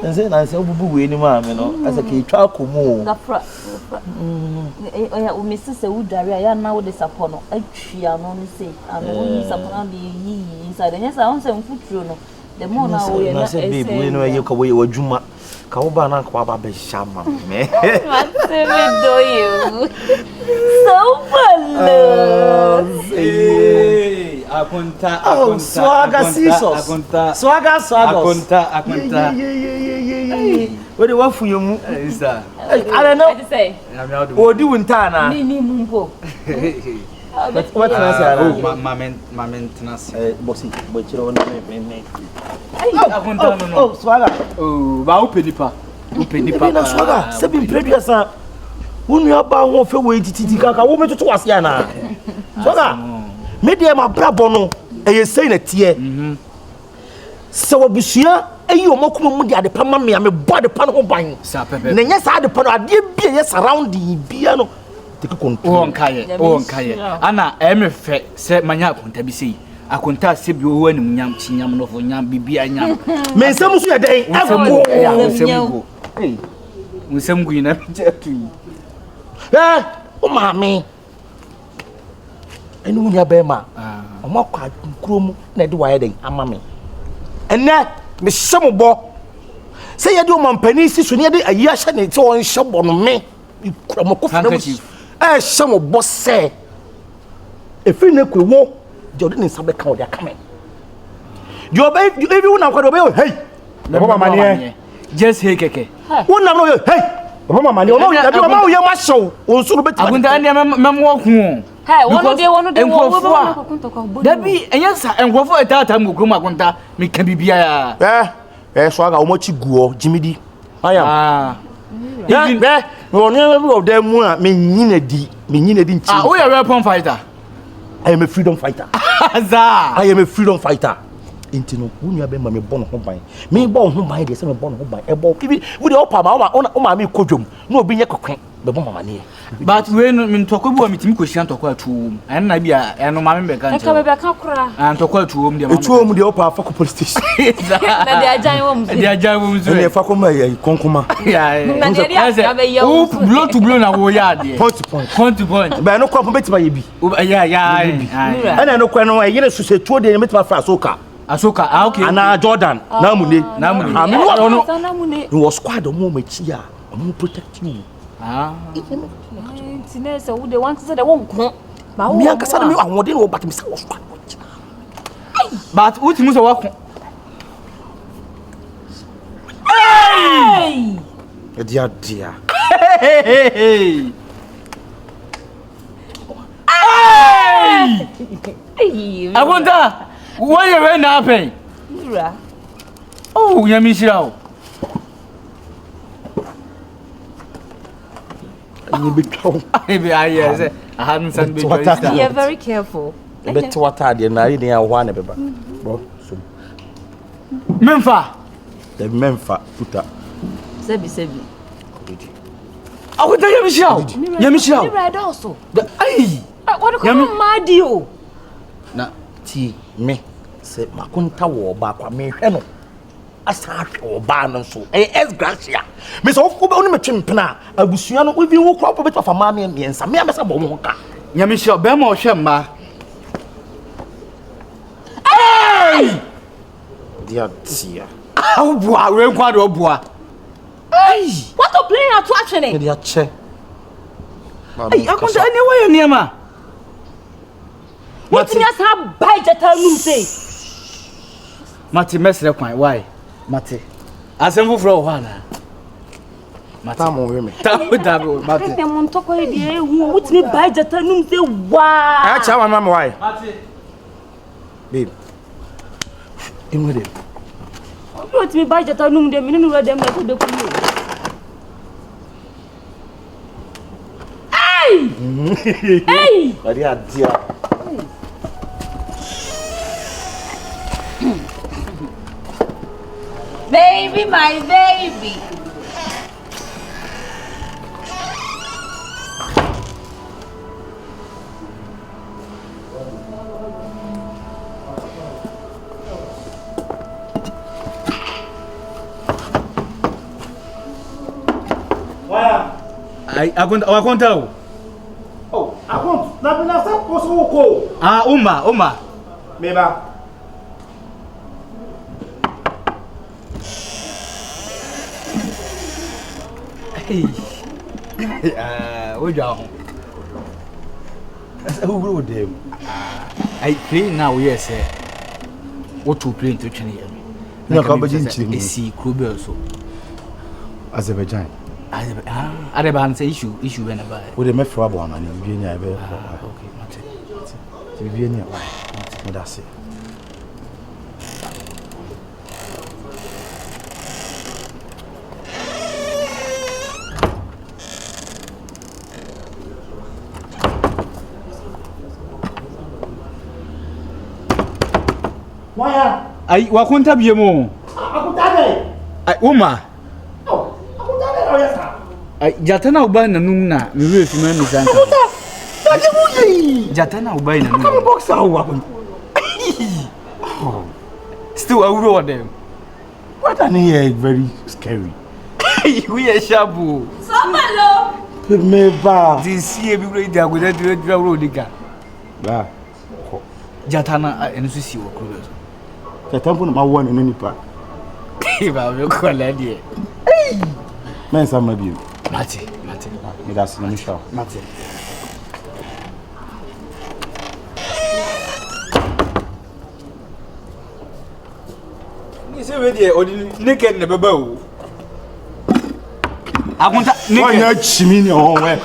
Nse na nse obubu we ni ma me no asa ke twa komo gafra oya o mesi se udare ya na wo de sapo no atwia no ni se ano ni sapo na de yi inside nya sa on se mfuturo no the more na wo ye na se baby we no ye ka wo ye wadwuma ka wo ba na kwa ba be shama me What's me do you Sobolo AKONTA Swaga scissors Swaga AKONTA Where the wafu yemu sir I don't know what to say Odi wunta na ni mumpo What na say oh mamen tenase bossy boy chiro na me AKONTA no oh swaga oh ba upenipa na swaga se bi previous a wonu aba ho fe we tititi kaka wo metutu wase ana swaga me de ma brabo no eye sei na tie se wabusua eyi omakuma mu de ade pa ma me body pa no ho ban na nya sa ade pa no ade bia ye surrounding bia no take control onkaye ana me fe se manya AKONTA bi sei AKONTA se bi wo anim nyam chinyam no fo nyam bibia nyam me nsam so ye den ego hey nsam gu ina tu o mami enu nya be ma o makwa nkrom na de waye den ama me enne me hyemobo se ye de o mampani si so ne de ayi a hye ne te on hyebo no me kura makofa na hyemobo se efi ne kwewo de odi ne nsabe ka odi aka me de oba ebi wona kwa de oba hey baba mane just hey keke wona no hey baba mane o ma ye ma show o nso no beti AKONTA ne memwo ku hey one day wo dabi enyansa enkwofo etata mukrum AKONTA me ka bibia ya swaga o mochi guo jimidi ayam ya no no of them mu a me nyina di nchi we are weapon fighter I am a freedom fighter za I am a freedom fighter intino wunu abe ma me bon ho ban me bon ho ban de se me bon ho ban e bo ibi we dey opa ma o ma me kodwom na obi nye kokwen be bon mama ne but we no min tokwa bu mitimi kohia tokwa atuom en na bia en no ma me be kan ka be ka kura an tokwa atuom de ma atuom de opa fa ko police station na de ajan wo mzu de ajan wo mzu ne fa ko ma ya konkoma ya na de ya be ya wo blow to blow na wo ya de point to point be no kwa po betima ye bi ya ana no kwa no ye ne susetuo de metima fa Asoka okay ana Jordan namune namune no squad mo machi a mo protect you tinese wo de want to say the won ko ba wo mi ankasa na mi ahode no but mi say wo squad but ultimu so wako hey dia hey AKONTA what you when happen Mira oh yamishira o you be town maybe I yes I hadn't sent me you're very careful bet water de na ri a ho na beba bro so memfa the memfa puta sebi AKONTA yamishira Mira also ai what ko madi o na ti me se AKONTA wo ba kwa me hwe no asa hwe ba no so es gracia me so oni me twempena abusua no obi wo kro bet of ma me miensa me amesa bo mo ka yamishira be ma o hwe mma ai dia bua we nkwa do bua ai what to play at action dia che ai AKONTA ani wa yema what you have buy jeta num say Mati mesre kwan why Mati asemfu fro ho na Mati tamo we me tamo Mati dem on toko e de hu what me buy jeta num say wa a cha wa mama why Mati babe imure what me buy jeta num de me no we dem na to de ku hey Ari adia baby my baby AKONTA. Oh, AKONTA. Na bina sa poso ko. Ah, Uma. Meba. Hey. What you Who go them? I play now, yes, sir. What to play to China? No, come begin to see Krubel so. Azerbaijan. Areban say issue when I buy. Would they make for one and you be Okay, to be near. That's it. Why? I AKONTA biemo. AKONTA. Uma. Oh, AKONTA yes sir. Jatana uba na nuna, mi we fi manu zanka. Tadi muyi. Jatana uba na nuna. Come box how. Still awuro them. What an here very scary. We are shabu. Sobolo. Me ba. This year we go there with that road diga. Ba. Jatana enu si wo kuro. Tatampo na mawo na nipa. Ba we ko la die. Men sa ma bi. Mate. Me das na misha. Mate. Ni se we die odi naked na baba o. AKONTA naked. Wanya chimi ni o we.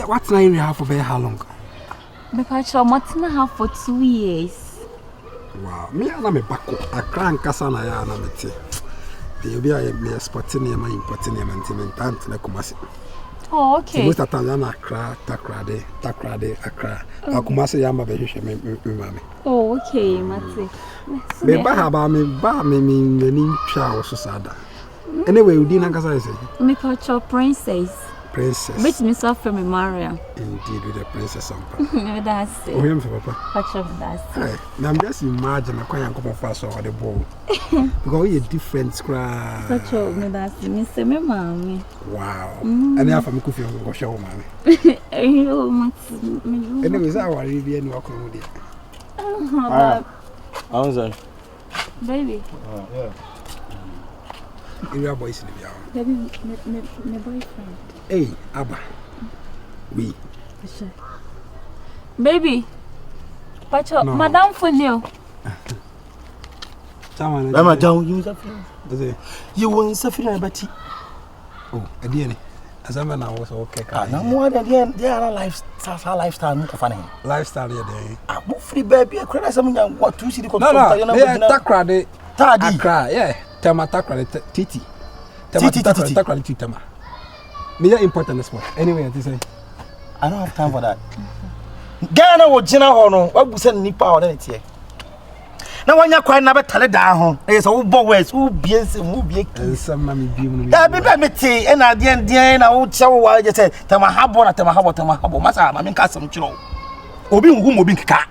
What's nine you have for how long? Because I'm not for 2 years. Wow, me and me back a crank casana ya na mete. You be a sporting my importing and Kumasi. Oh, okay. Most of the time, Takrade, Accra. Kumasi Yama Mami. Oh, okay, Mate. Me Bahaba, me name Chow Susada. Anyway, you didn't say. Me culture princess. Princess. Which me suffer me Miriam. Indeed, with the princess on That's it. Oh, him for papa. Culture that's it. Now I'm just imagine a quiet couple of fast over the ball. Because we a different scrap. Culture me that's it. Me say me mommy. Wow. And now for me coffee on go show mommy. Oh, Mate. Anyways, I worry be any walk with it. How's that? Baby. Yeah. You are boys in the yard. Baby, my boyfriend. Hey, Abba. We. Sure. Baby. Pacho, No. Madame Folio. Mama down you suffer. You won't suffer but oh, a DNA. As I was okay. no more than the other lifestyle no funny. Lifestyle there. Ah, free baby, I cry some what to see the No, Takrade. Tadi. Accra, yeah. Tama Takrade Titi. Titi. Takrade Titama. Me important sport. Anyway, I say. I don't have time for that. Ghana wo gina ho no, wa busa nipa ho na tie. Na wanya kwai na betale da ho. E so wo bo west, wo bie nsem, wo bie ki. Some mami bie mu. Da bi ba meti e na de na wo che wo wa je say tama habo masa ma me nka sam kiro. Obi ngu obi nkeka.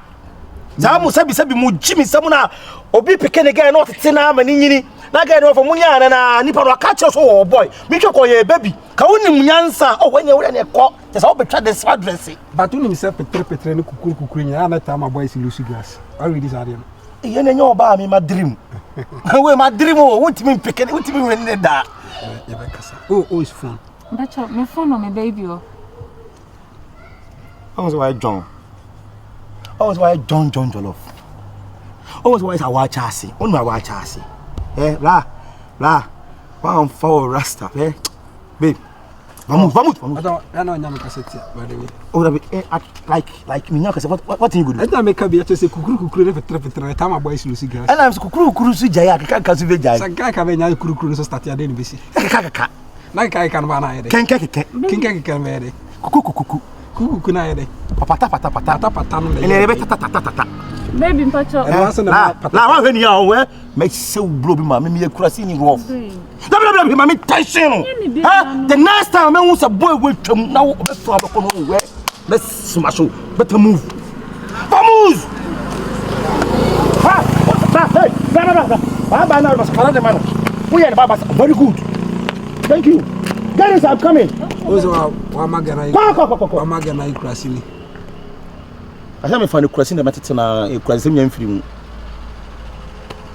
Za mu sabi mu jimi sam na obi peke ne ga na otete na ma ni nyini. Na ga no for munya na nipa ro ka che so wo boy. Mi twe ko ye baby. Ka woni munyansa o wanya wura ne ko. Te sa wo betwa this address. But when himself petre ni kukuru nya na time boy si Lucy Glass. I read this area. Ye na nyo ba mi ma dream. We ma dream o wontimi peke ne wontimi we ne da. You be kasa. Oh, is fun. Pacho, my phone or my baby. I was why John. I was why John Jollof. I was why I watch Chassis. On my watch Chassis. Eh, la. One for Rasta, eh? Babe. Vamos. I know nyama kaseti by the way. Oh, like me nyaka say what you good? I don't make a be to say kukuru petre time boy si Lucy Glass. And I'm kukuru su jaya ka su be jaya. Saka ka be nya kukuru so start ya dey bisi. Kaka. Na kai kan ba na yede. Ken Ken be yede. Kuku na yede. Pata no. Ele be tata. Baby, Pacho. La wa hwani ya we make say blow bi ma me kurasi ni rough. Blah ma me tension. The next time me won say boy we twam na wo be so abeko no we. Let's smash o. Better move. Vamos. Hey. Blah. Baba na mas para de mano. We are baba very good. Thank you. Guys, I'm coming. Also, Wamagana. Wamagana Krasini. I haven't found a crossing the Matitana, a crossing young film.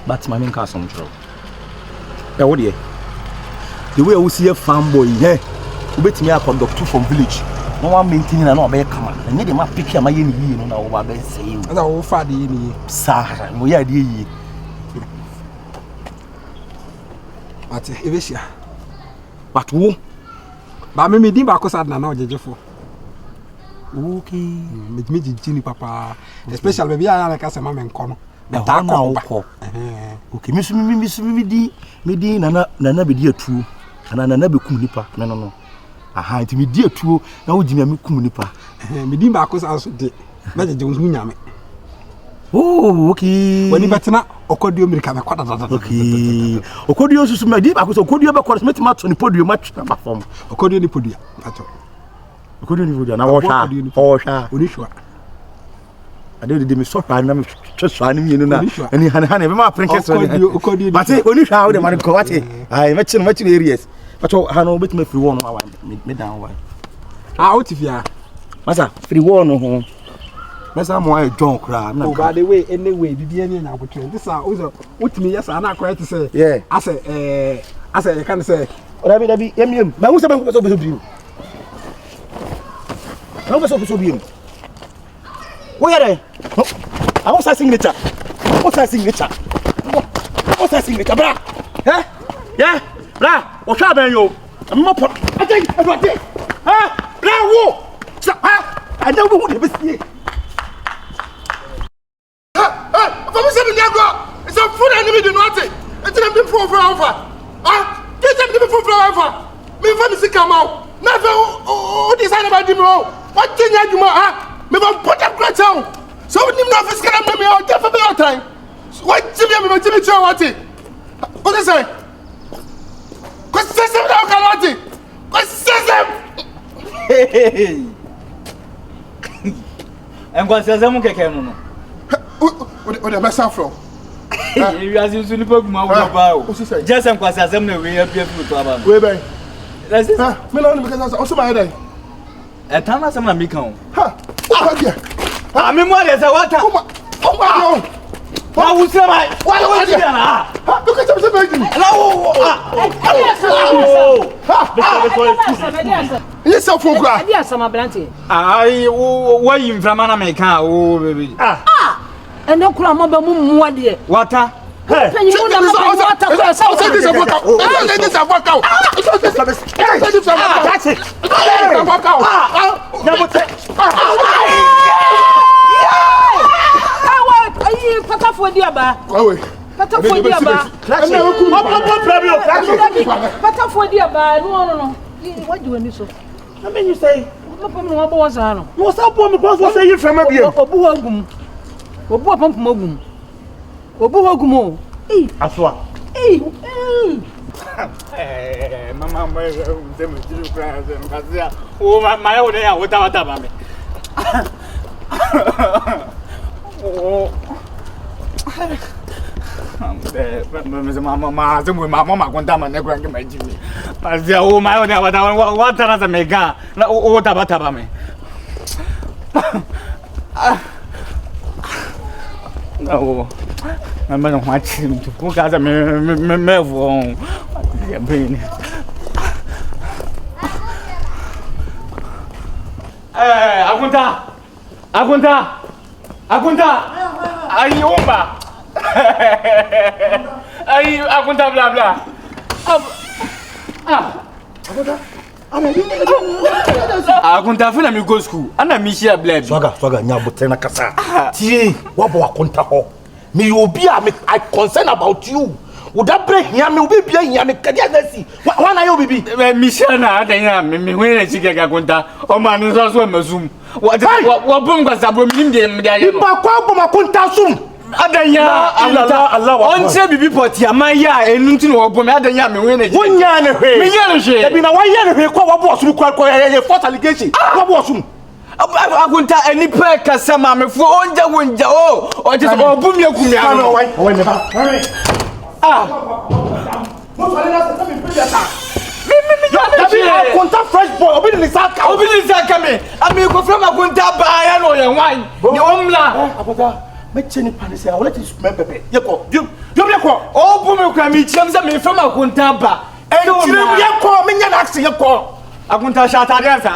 But my main castle. Now, what dear? The way I will see a farm boy, yeah, who bet me up on doctor from village. No one maintaining an obey command. And need him up pick my year, you know, what I say. As I will find the Sah, we are dear. But Evesia. But who? But me didn't back us at now, Jeffo. Okay. Me Jimmy Papa, especially maybe I like us a mamma and corner. But I now call. Okay, Miss Midi, Nana be dear true, and Nana be Kunipa. No. Aha, to me dear true, now Jimmy Kunipa. Me didn't back us also did. Major Jones Minyame. Oh, okay. When you better not, Okodio America. Okay. Okodio is my deep, I was Okodio because met match on the podium match number form. Okodio the podium. Okodio the podium. Now, Unisha. I did me so I'm just shining you know. And he had my princess. But Unisha, the man go at it. I met you much areas. But Hano bit me free one hour. Me down one. Out if you are. Massa, free one. Messa more John cry. No, by the way, anyway, the DNA now would train. This are also what me, yes, I'm not quite to say. Yeah, I say, you can't say. But I mean, but who's supposed to be you? How was supposed to be you? Where are they? I was a signature. What's a signature? What's a signature, bra? Eh? Yeah, bra. What's happening, you? I'm not. I think I got it. Huh? Bra, who? I know who would be here. It's a food enemy do not take. It's a big for over. Ah, get them for over. Me family come out. Never decide about them. What thing I do more? Me put them great down. So we need not fiscal me out there for me all time. What Jimmy what it? What is it? What says them now can what says them? And what says them okay no. What the mess from? You as you sleep up my just some questions them we have to about. Wait by. That's it. Me no because also my head. A time as I'm become. Ha. Oh dear. I mean what is what? Oh my. Why would say my why would you na? Look at some baby. Yes, so for gra. Yes, some blanty. I why you from America oh baby. And no kula mo be mu mo de. Water. Hey. Penny mo na water ko so. This is work out. This is work out. That's it. Work out. Never take. Pata for diaba. Wait. Pata for diaba. Pata for diaba. No. What do you want so? I mean you say. Papa mo bo wasa no. You stop me because what say you from me? Obu agum. Obu apam magum. Obu agum. Eh. Aswa. Eh. Mama my them do crazy because oh my own there what about me. Oh. Mama, conta my neck and my Jimmy. Mas oh my own what another mega. What about me? No, I'm not watching to cook as a melon. Akonta. Ayomba. Akonta bla bla. Akonta funa mi go school. Ana mi share blab. Swaga nyabote na kasa. Tie, wabo akonta ho. Me obi a me I concern about you. Would that break here me obi bia here me kadia na si. Wan na yo bibi. Mi share na adanya me hu na chike Akonta. O ma no so mazum. What bom kwa sabo mi ndie me dia ye. Ipa kwa bom akonta sum. Adanya Allah on se bibi poti amaya enu nti no bom adanya me hu na chike. Wonya ne hwe. Me nya ne hwe. Ebi na wa ye ne hwe kwa wabo osuru kwa ye false allegation. Wabo osum. Akonta eni pe kasa ma me fo onja wonja o je so obum ye kumia no. O ne ba. Mo fale na se me pe ya ta. Me AKONTA fresh boy obi ni saka me ami ko from AKONTA ba ya no ye wan ni omla AKONTA me cheni pani say I will let you smell pepper yeko you yeko o bu me kwa mi chiam say me from AKONTA ba chirem yeko me nya na axe yeko AKONTA shata de answer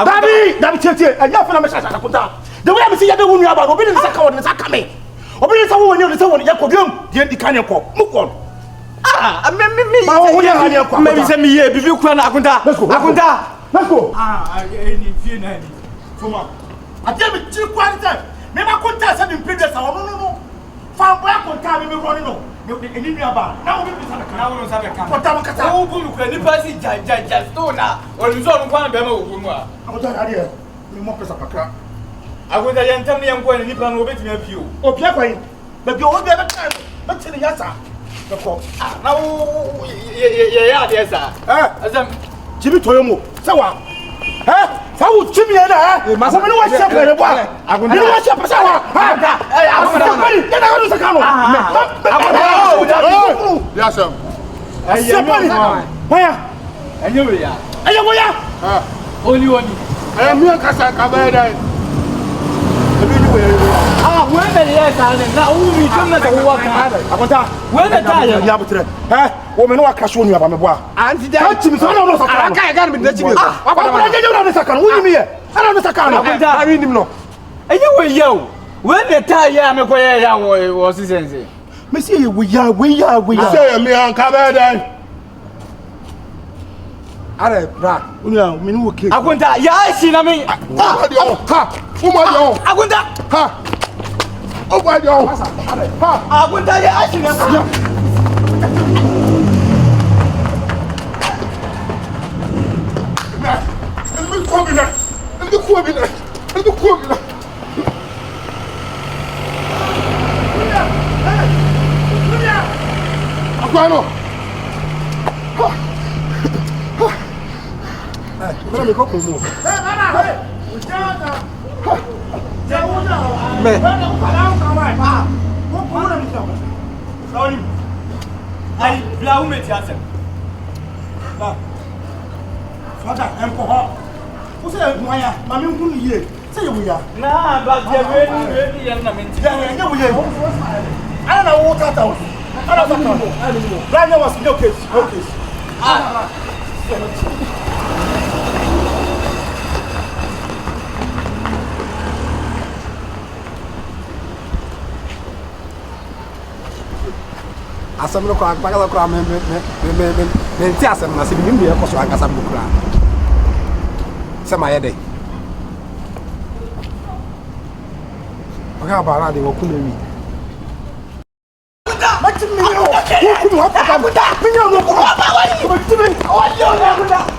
dabi tete anya fa na me shata AKONTA the way me say ya be wunu aba obi ni saka won ni saka me obi ni sa wo ni ni sa won yeko biom de di kan yeko mukon me ma wo ya hani yeko me say me ye bibi kwa na AKONTA let's go ni fie na ni fuma ade me chi kwa ni time me ma AKONTA say the previous no fa boy AKONTA me run no eni nua ba na wo bi sa ka na wo sa be ka AKONTA makata wo bu kwa ni pasi ja stone na onu so onu kwa be ma wo mu a AKONTA ade me mo pesa pakra AKONTA ye ntam ne yanko ni pa no obetimi apio opia kwan ba bi wo be be ka be tini yasa ko na wo ye ya de sa azam jibi toyomo sawa fa wo chimi ya da ko me no wa chef re bo AKONTA ni wa chef sawa AKONTA ni na go sakano AKONTA yes sir waya ayo waya oni mi kasa ka ba dai when the years are na umi tumna da huwa ka AKONTA when the time ya butre wo me no wa kasho nu aba me bo anti da chimi so no sakano aka ga me da chimi wa ba je no sakano wo nyimi ye ana no sakano AKONTA ari nim no eye we yo when the time ya me ko ya wo sisense me say we ya say me an ka ba dai are bra unia me no okay AKONTA ya shi na me AKONTA AKONTA ya shi na ai blau me tiasa ba fada en ko ho o se moya ma me hu ni ye se ye wuya na ba je we ni yan na menti ya ye wuya ana na wo tata o ana tata o brand was no case asam no kwa akpaka kwa me nti asam na se bi mi e koso akasa bu kra se ma ye dey oga bara de wo ku na wi ma ti mi yo wo ku no ha pa me yo no ku ma ti mi o yo na ku da